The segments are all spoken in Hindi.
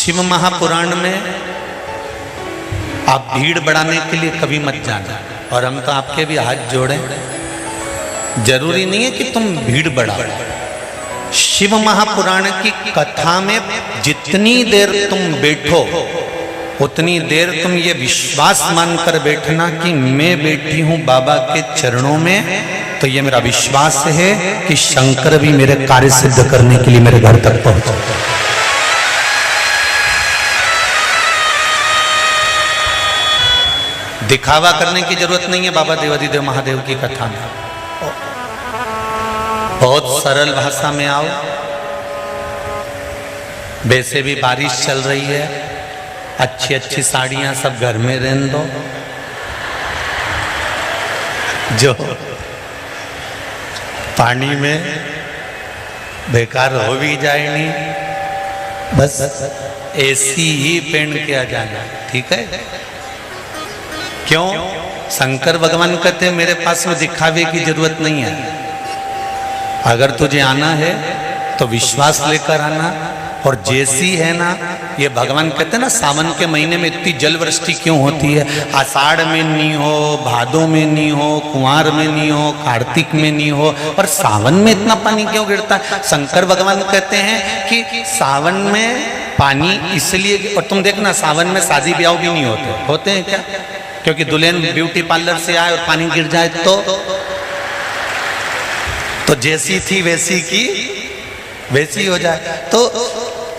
शिव महापुराण में आप भीड़ बढ़ाने के लिए कभी मत जाना। और हम तो आपके भी हाथ जोड़े, जरूरी नहीं है कि तुम भीड़ बढ़ाओ। शिव महापुराण की कथा में जितनी देर तुम बैठो उतनी देर तुम ये विश्वास मानकर बैठना कि मैं बैठी हूं बाबा के चरणों में, तो ये मेरा विश्वास है कि शंकर भी मेरे कार्य सिद्ध करने के लिए मेरे घर तक पहुंचे। दिखावा करने की जरूरत नहीं है बाबा देवाधिदेव महादेव की कथा में। बहुत सरल भाषा में आओ। वैसे भी बारिश चल रही है, अच्छी अच्छी साड़ियां सब घर में रहने दो। जो पानी में बेकार हो भी जाए नहीं, बस ऐसी ही पहन के आ जाना, ठीक है? क्यों? शंकर भगवान कहते हैं मेरे पास में दिखावे की जरूरत नहीं है। अगर तुझे आना है तो विश्वास लेकर आना। और जैसी है ना, ये भगवान कहते हैं ना, सावन के महीने में इतनी जल वृष्टि क्यों होती है? आषाढ़ में नहीं हो, भादों में नहीं हो, कुंवार में नहीं हो, कार्तिक में नहीं हो, और सावन में इतना पानी क्यों गिरता है? शंकर भगवान कहते हैं कि सावन में पानी इसलिए, और तुम देखना सावन में शादी ब्याह भी नहीं होते हैं क्या? क्योंकि दुल्हन ब्यूटी पार्लर से आए और पानी गिर जाए तो जैसी थी वैसी की वैसी हो जाए। तो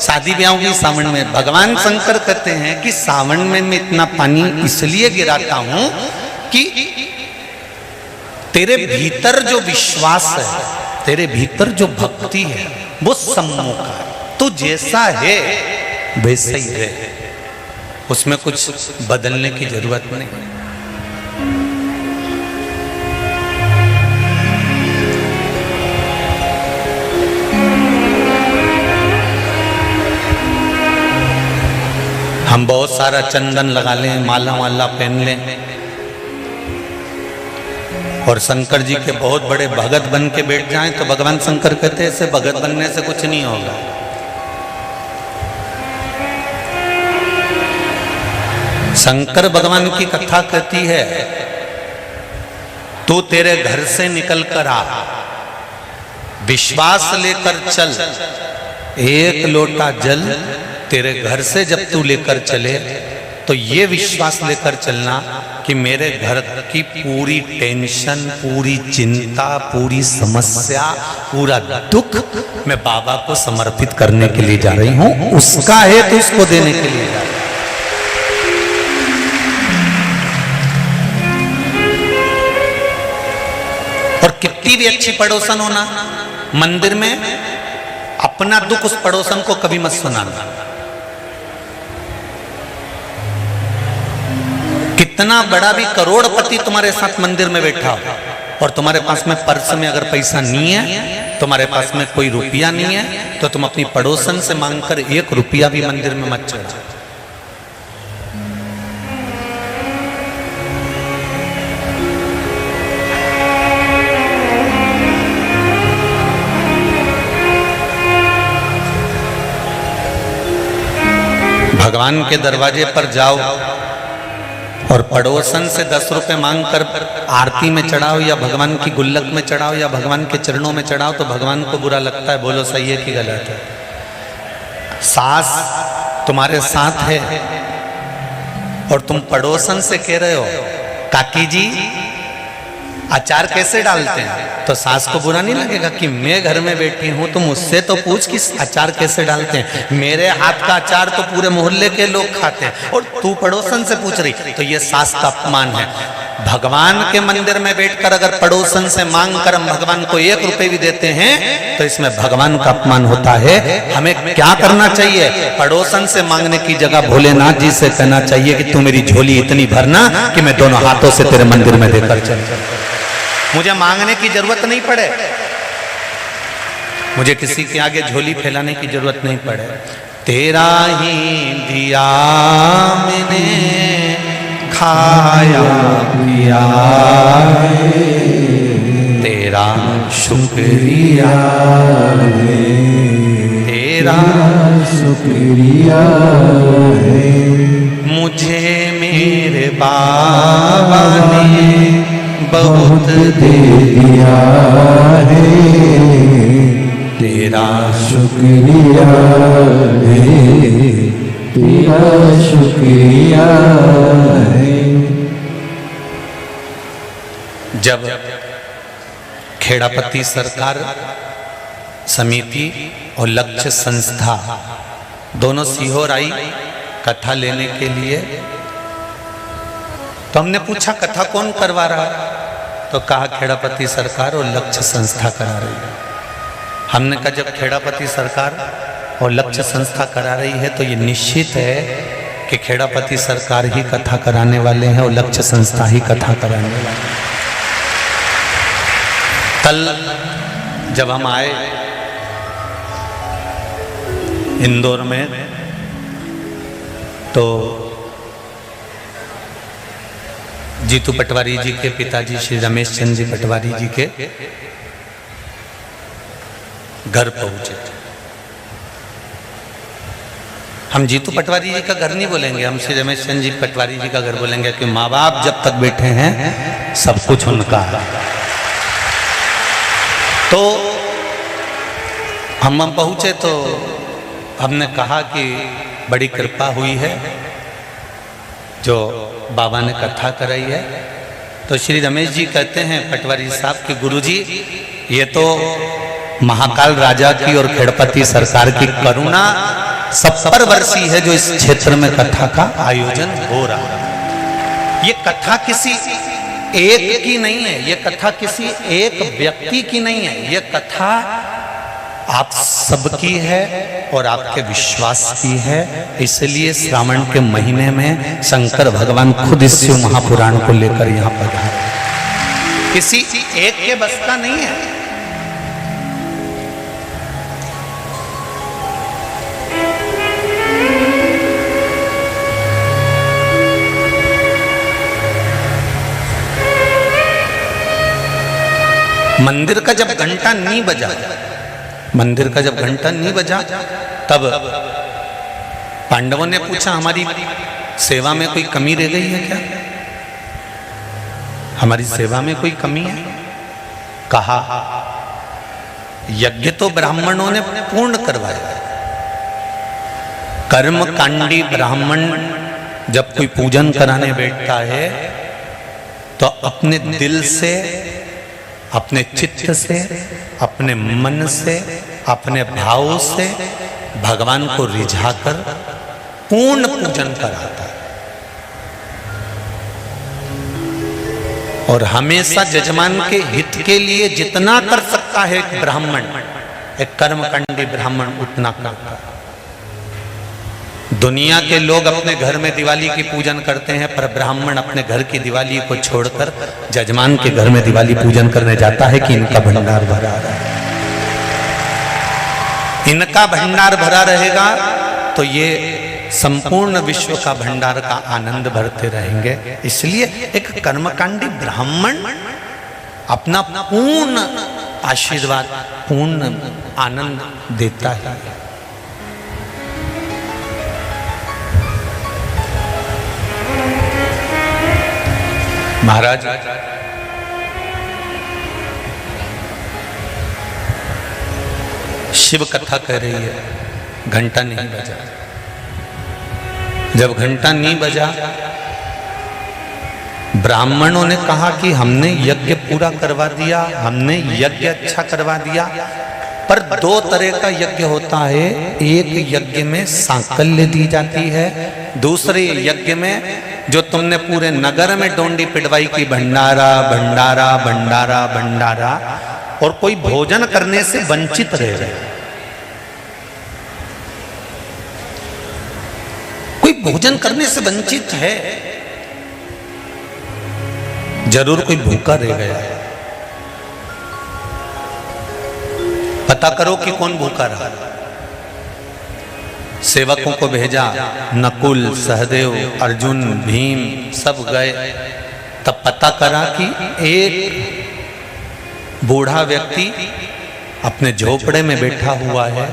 शादी ब्याह भी सावन में। भगवान शंकर कहते हैं कि सावन में मैं इतना पानी इसलिए गिराता हूं कि तेरे भीतर जो विश्वास है, तेरे भीतर जो भक्ति है, वो सम्मुख है। तू जैसा है वैसा ही है, उसमें कुछ बदलने की जरूरत नहीं। हम बहुत सारा चंदन लगा लें, माला वाला पहन लें, और शंकर जी के बहुत बड़े भगत बन के बैठ जाएं, तो भगवान शंकर कहते हैं ऐसे भगत बनने से कुछ नहीं होगा। शंकर भगवान की कथा कहती है, तू तेरे घर से निकल कर आ, विश्वास लेकर चल। एक लोटा जल तेरे घर से जब तू लेकर चले तो ये विश्वास लेकर चलना कि मेरे घर की पूरी टेंशन, पूरी चिंता, पूरी समस्या, पूरा दुख मैं बाबा को समर्पित करने के लिए जा रही हूं। उसका है तो उसको देने के लिए जा रही हूं। और कितनी भी अच्छी पड़ोसन होना, मंदिर में अपना दुख उस पड़ोसन को कभी मत सुनाना। कितना बड़ा भी करोड़पति तुम्हारे साथ मंदिर में बैठा हो और तुम्हारे पास में पर्स में अगर पैसा नहीं है, तुम्हारे पास में कोई रुपया नहीं है, तो तुम अपनी पड़ोसन से मांगकर 1 रुपया भी मंदिर में मत चढ़ाओ। भगवान के दरवाजे पर जाओ और पड़ोसन से 10 रुपए मांगकर आरती में चढ़ाओ, या भगवान की गुल्लक में चढ़ाओ, या भगवान के चरणों में चढ़ाओ, तो भगवान को बुरा लगता है। बोलो सही है कि गलत है? सास तुम्हारे साथ है और तुम पड़ोसन से कह रहे हो काकी जी अचार कैसे डालते हैं, तो सास को बुरा नहीं लगेगा कि मैं घर में बैठी हूं तो मुझसे तो पूछ कि अचार कैसे डालते हैं? मेरे हाथ का अचार तो पूरे मोहल्ले के लोग खाते हैं और तू पड़ोसन से पूछ रही, तो ये सास का अपमान है। भगवान के मंदिर में बैठकर अगर पड़ोसन से मांग कर हम भगवान को 1 रुपए भी देते हैं तो इसमें भगवान का अपमान होता है। हमें क्या करना चाहिए? पड़ोसन से मांगने की जगह भोलेनाथ जी से कहना चाहिए कि तू मेरी झोली इतनी भरना कि मैं दोनों हाथों से तेरे मंदिर में देकर चल, मुझे मांगने की जरूरत नहीं पड़े, मुझे किसी के आगे झोली फैलाने की जरूरत नहीं पड़े। तेरा ही दिया मैंने खाया पिया, तेरा शुक्रिया, तेरा शुक्रिया है, मुझे मेरे बाबा ने बहुत दे दिया है, तेरा शुक्रिया है, तेरा शुक्रिया है। जब खेड़ापति सरकार समिति और लक्ष्य संस्था दोनों सीहोर आई कथा लेने के लिए, तो हमने पूछा कथा कौन करवा रहा है, तो कहा खेड़ापति सरकार और लक्ष्य संस्था करा रही है। हमने कहा जब खेड़ापति सरकार और लक्ष्य संस्था करा रही है तो ये निश्चित है कि खेड़ापति सरकार ही कथा कराने वाले हैं और लक्ष्य संस्था ही कथा कराने वाले हैं। कल जब हम आए इंदौर में तो जीतू पटवारी जी के पिताजी श्री रमेश चंद्र जी पटवारी जी के घर पहुंचे। हम जीतू पटवारी जी का घर नहीं बोलेंगे, हम श्री रमेश चंद्र जी पटवारी जी का घर बोलेंगे कि माँ बाप जब तक बैठे हैं सब कुछ उनका है। तो हम पहुंचे तो हमने कहा कि बड़ी कृपा हुई है जो बाबा ने कथा कराई है। तो श्री रमेश जी कहते हैं पटवारी साहब कि गुरुजी ये तो महाकाल राजा की और खेड़पति सरकार की करुणा 70 वर्षीय है जो इस क्षेत्र में कथा का आयोजन हो रहा है। ये कथा किसी एक की नहीं है, ये कथा किसी एक व्यक्ति की नहीं है, ये कथा आप सबकी है और आपके विश्वास की है। इसलिए श्रावण के महीने में शंकर भगवान खुद इस शिव महापुराण को लेकर यहाँ पर आए, किसी एक के बस का नहीं है। मंदिर का जब घंटा नहीं बजा, मंदिर का जब घंटा नहीं बजा तब पांडवों ने पूछा हमारी सेवा में कोई कमी रह गई है क्या, हमारी सेवा में कोई कमी है। कहा यज्ञ तो ब्राह्मणों ने पूर्ण करवाया, कर्मकांडी ब्राह्मण जब कोई पूजन कराने बैठता है तो अपने दिल से, अपने चित्त से, अपने मन से, अपने भाव से भगवान को रिझाकर पूर्ण पूजन कराता है। और हमेशा जजमान के हित के लिए जितना कर सकता है एक ब्राह्मण, एक कर्मकांडी ब्राह्मण उतना करता है। दुनिया के लोग अपने घर में दिवाली की पूजन करते हैं, पर ब्राह्मण अपने घर की दिवाली को छोड़कर जजमान के घर में दिवाली पूजन करने जाता है कि इनका भंडार भरा रहा है। इनका भंडार भरा रहेगा तो ये संपूर्ण विश्व का भंडार का आनंद भरते रहेंगे। इसलिए एक कर्मकांडी ब्राह्मण अपना पूर्ण आशीर्वाद, पूर्ण आनंद देता है। महाराज शिव कथा कह रही है, घंटा नहीं बजा। जब घंटा नहीं बजा, ब्राह्मणों ने कहा कि हमने यज्ञ पूरा करवा दिया, हमने यज्ञ अच्छा करवा दिया, पर दो तरह का यज्ञ होता है। एक यज्ञ में सांकल्य दी जाती है, दूसरे यज्ञ में जो तुमने पूरे नगर में डोंडी पिटवाई की भंडारा भंडारा भंडारा भंडारा, और कोई भोजन करने से वंचित रह जाए, कोई भोजन करने से वंचित है, जरूर कोई भूखा रह गया है। पता करो कि कौन भूखा रहा। सेवकों को भेजा, नकुल, सहदेव, अर्जुन, भीम सब गए। तब पता करा कि एक बूढ़ा व्यक्ति अपने झोपड़े में बैठा हुआ है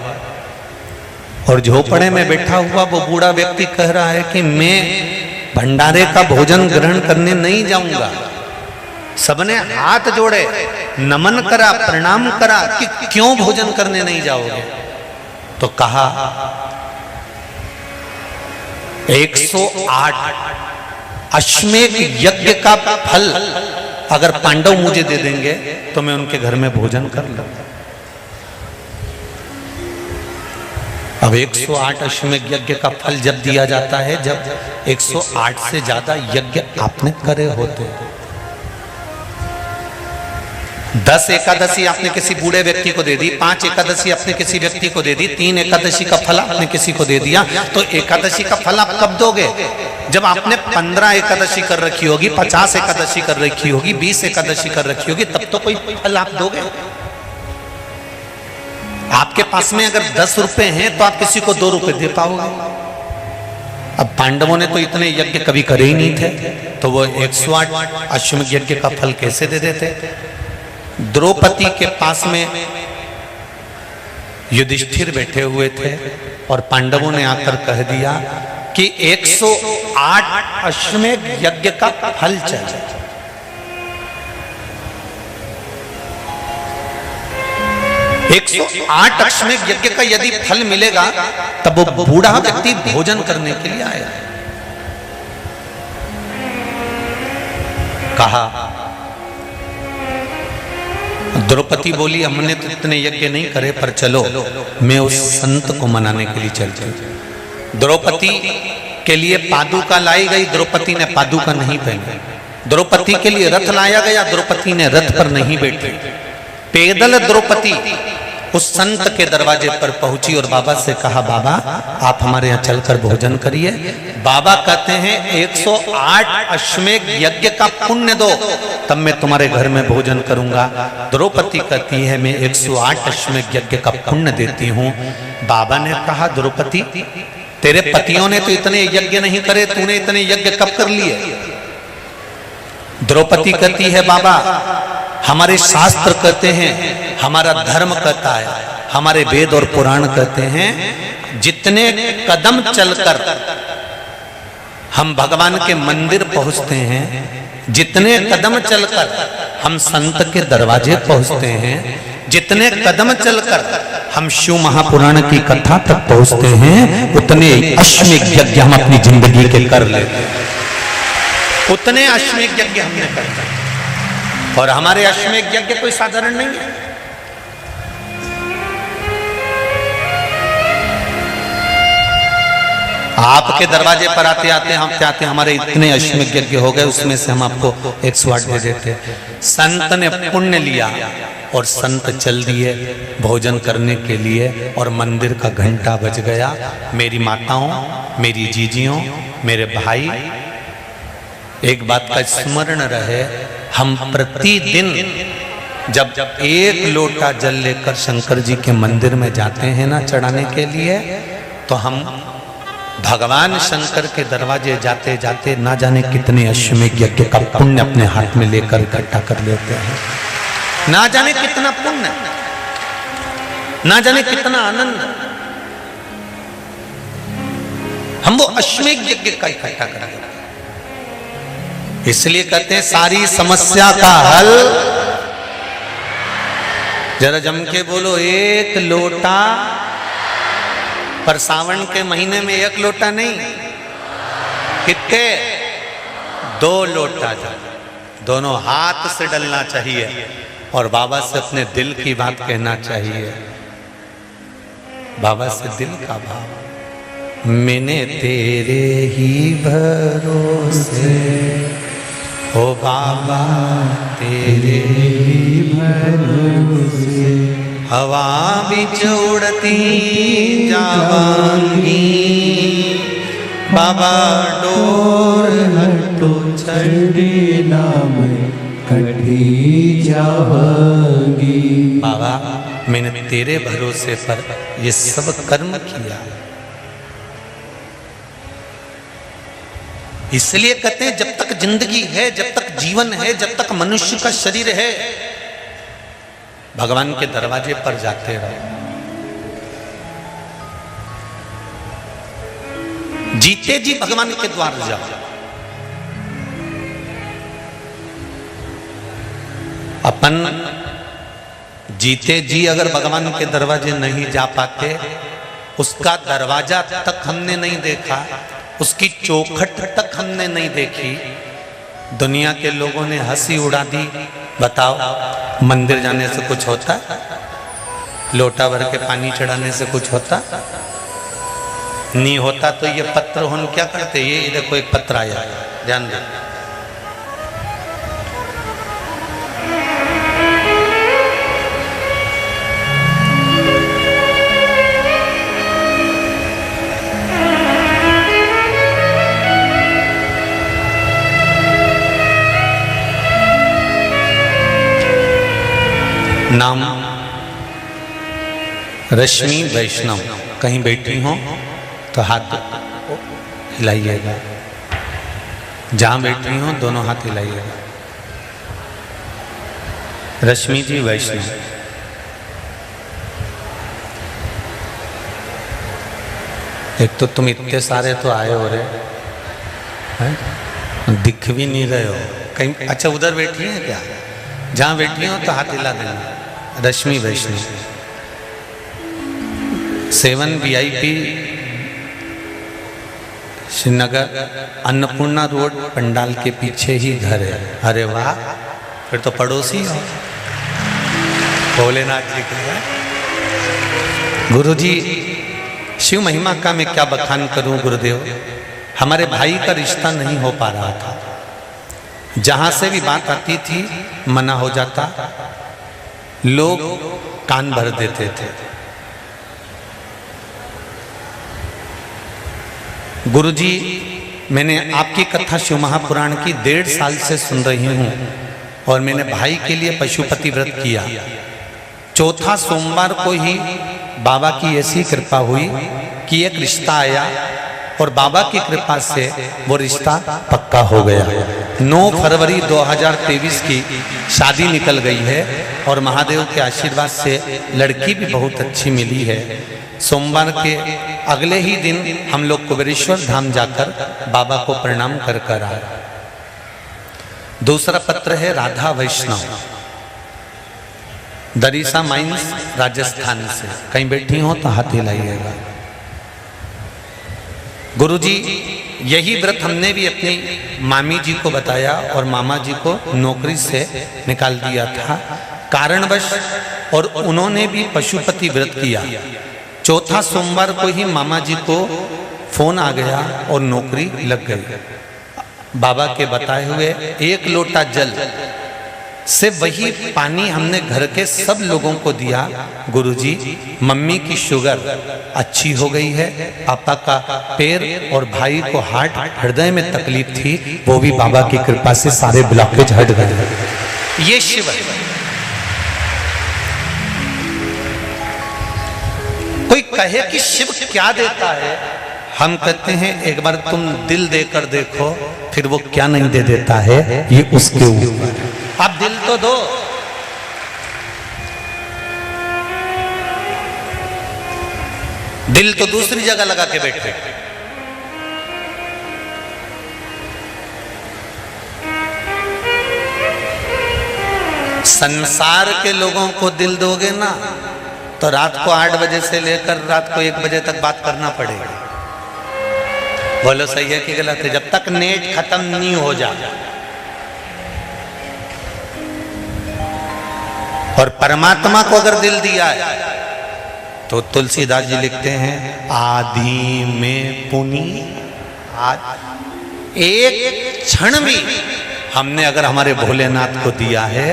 और झोपड़े में बैठा हुआ वो बूढ़ा व्यक्ति कह रहा है कि मैं भंडारे का भोजन ग्रहण करने नहीं जाऊंगा। सबने हाथ जोड़े, नमन करा, प्रणाम करा कि क्यों भोजन करने नहीं जाओगे? तो कहा 108 अश्वमेध यज्ञ का फल अगर पांडव मुझे दे देंगे तो मैं उनके घर में भोजन कर लूंगा। अब 108 अश्वमेध यज्ञ का फल जब दिया जाता है जब 108 से ज्यादा यज्ञ आपने करे होते हैं। 10 एकादशी आपने किसी बूढ़े व्यक्ति को दे दी, 5 एकादशी आपने किसी व्यक्ति को दे दी, 3 एकादशी का फल आपने किसी को दे दिया, तो एकादशी का फल आप कब दोगे? जब आपने 15 एकादशी कर रखी होगी, 50 एकादशी कर रखी होगी, 20 एकादशी कर रखी होगी, तब तो कोई फल आप दोगे। आपके पास में अगर 10 रुपए हैं तो आप किसी को 2 रुपए दे पाओगे। अब पांडवों ने तो इतने यज्ञ कभी करे ही नहीं थे, तो वो 108 अश्वमेध यज्ञ का फल कैसे दे देते? द्रौपदी के पास में युधिष्ठिर बैठे हुए थे और पांडवों ने आकर कह दिया कि 108 अश्वमेध यज्ञ का फल चाहिए। एक 108 अश्वमेध यज्ञ का यदि फल मिलेगा तब वो बूढ़ा व्यक्ति भोजन करने के लिए आया। कहा, द्रौपदी बोली हमने तो इतने यज्ञ नहीं करे, पर चलो मैं उस संत को मनाने के लिए चलती हूं। द्रौपदी के लिए पादुका लाई गई, द्रौपदी ने पादुका नहीं पहनी। द्रौपदी के लिए रथ लाया गया, द्रौपदी ने रथ पर नहीं बैठी। पैदल द्रौपदी उस संत के दरवाजे पर पहुंची और बाबा से कहा, बाबा आप हमारे यहाँ चलकर भोजन करिए। बाबा कहते हैं 108 अश्वमेध यज्ञ का पुण्य दो, तब मैं तुम्हारे घर में भोजन करूंगा। द्रौपदी कहती है मैं 108 अश्वमेध यज्ञ का पुण्य देती हूँ। बाबा ने कहा, द्रौपदी तेरे पतियों ने तो इतने यज्ञ नहीं करे, तूने इतने यज्ञ कब कर लिए? द्रौपदी कहती है, बाबा हमारे शास्त्र कहते हैं, हमारा धर्म कहता है, हमारे वेद और पुराण कहते हैं, जितने कदम चलकर हम भगवान के मंदिर पहुंचते हैं, जितने कदम चलकर हम संत के दरवाजे पहुंचते हैं, जितने कदम चलकर हम शिव महापुराण की कथा तक पहुंचते हैं, उतने अश्वमेध यज्ञ हम अपनी जिंदगी के कर लेते हैं। उतने अश्वमेध यज्ञ हमने करते हैं और हमारे अश्वमेध यज्ञ कोई साधारण नहीं है। आपके दरवाजे पर आते आते हमारे इतने अश्वमेध यज्ञ हो गए, उसमें से हम आपको 108 दे देते। संत ने पुण्य लिया और संत चल दिए भोजन करने के लिए और मंदिर का घंटा बज गया। मेरी माताओं, मेरी जीजियों, मेरे भाई, एक बात का स्मरण रहे, हम प्रतिदिन जब 1 लोटा जल लेकर शंकर जी के मंदिर में जाते हैं ना चढ़ाने के लिए, तो हम भगवान शंकर के दरवाजे जाते जाते ना जाने कितने अश्वमेध यज्ञ का पुण्य अपने हाथ में लेकर इकट्ठा कर लेते हैं। ना जाने कितना पुण्य, ना जाने कितना आनंद हम वो अश्वमेध यज्ञ का इकट्ठा कर लेते हैं। इसलिए कहते हैं सारी समस्या का हल, जरा जम के बोलो, 1 लोटा। पर सावन के महीने में 1 लोटा नहीं, कितने? 2 लोटा जल दोनों हाथ से डलना चाहिए और बाबा से अपने दिल की बात कहना चाहिए। बाबा से दिल का भाव, मैंने तेरे ही भरोसे, ओ बाबा तेरे ही भरोसे, हवा बिच उड़ती जावांगी, बाबा डोर हटो छड़ी नाम कटी जावांगी। बाबा मैंने तेरे भरोसे पर ये सब कर्म किया। इसलिए कहते हैं जब तक जिंदगी है, जब तक जीवन है, जब तक मनुष्य का शरीर है, भगवान के दरवाजे पर जाते रहो। जीते जी भगवान के द्वार जाओ। अपन जीते जी अगर भगवान के दरवाजे नहीं जा पाते, उसका दरवाजा तक हमने नहीं देखा, उसकी चौखट तक हमने नहीं देखी, दुनिया के लोगों ने हंसी उड़ा दी, बताओ मंदिर जाने से कुछ होता? लोटा भर के पानी चढ़ाने से कुछ होता? नहीं होता। तो ये पत्र हम क्या करते? ये देखो एक पत्र आया, ध्यान दो। नाम रश्मि वैष्णव। कहीं बैठी हो तो हाथ हिलाइएगा, जहां बैठी हो दोनों हाथ हिलाइएगा। रश्मि जी वैष्णव। एक तो तुम इतने सारे तो आए हो रे, दिख भी नहीं रहे हो कहीं। अच्छा उधर बैठी है क्या? जहां बैठी हो तो हाथ हिला देना। रश्मि वैष्णव। 7 VIP श्रीनगर अन्नपूर्णा रोड पंडाल के पीछे ही घर है। अरे वाह, फिर तो पड़ोसी हो। भोलेनाथ जी के गुरु जी। शिव महिमा का मैं क्या बखान करूं गुरुदेव। हमारे भाई का रिश्ता नहीं हो पा रहा था, जहां से भी बात आती थी मना हो जाता, लोग कान भर देते थे। गुरुजी, मैंने आपकी कथा शिव महापुराण की 1.5 साल से सुन रही हूं और मैंने भाई के लिए पशुपति व्रत किया। चौथा सोमवार को ही बाबा की ऐसी कृपा हुई कि एक रिश्ता आया और बाबा की कृपा से वो रिश्ता पक्का हो गया। 9 फरवरी 2023 की शादी निकल गई है और महादेव के आशीर्वाद से लड़की भी बहुत अच्छी मिली है। सोमवार के अगले ही दिन हम लोग कुबेरेश्वर धाम जाकर बाबा को प्रणाम कर कर आए। दूसरा पत्र है राधा वैष्णव, दरीसा माइंस राजस्थान से। कहीं बैठी हो तो हाथ हिलाइएगा। गुरुजी, यही व्रत हमने भी अपनी मामी जी को बताया और मामा जी को नौकरी से निकाल दिया था कारणवश, और उन्होंने भी पशुपति व्रत किया। चौथा सोमवार को ही मामा जी को फोन आ गया और नौकरी लग गई। बाबा के बताए हुए 1 लोटा जल से वही पानी हमने घर के सब लोगों को दिया। गुरुजी, मम्मी की शुगर अच्छी हो गई है, पापा का पैर और भाई को हार्ट हृदय में तकलीफ थी, वो भी बाबा की कृपा से सारे ब्लॉकेज हट गए। ये शिव है। कोई कहे कि शिव क्या देता है, हम कहते हैं एक बार तुम दिल देकर देखो, फिर वो क्या नहीं दे देता है ये उसके ऊपर। आप दिल तो दो। दिल तो दूसरी जगह लगा के बैठे। संसार के लोगों को दिल दोगे ना तो रात को 8 बजे से लेकर रात को 1 बजे तक बात करना पड़ेगा। बोलो सही है कि गलत है? जब तक नेट खत्म नहीं हो जाए। और परमात्मा को अगर दिल दिया है तो तुलसीदास जी लिखते हैं आदि में पुनि। एक क्षण भी हमने अगर हमारे भोलेनाथ को दिया है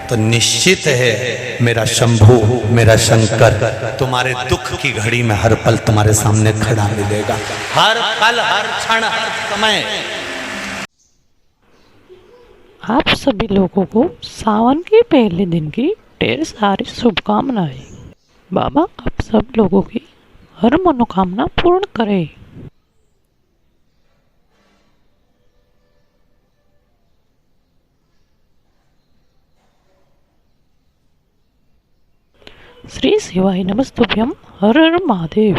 तो निश्चित है मेरा शंभू, मेरा शंकर तुम्हारे दुख की घड़ी में हर पल तुम्हारे सामने खड़ा मिलेगा। हर पल, हर क्षण, हर समय। आप सभी लोगों को सावन के पहले दिन की ढेर सारी शुभकामनाएं। बाबा आप सब लोगों की हर मनोकामना पूर्ण करे। श्री शिवाय नमस्तुभ्यम। हर हर महादेव।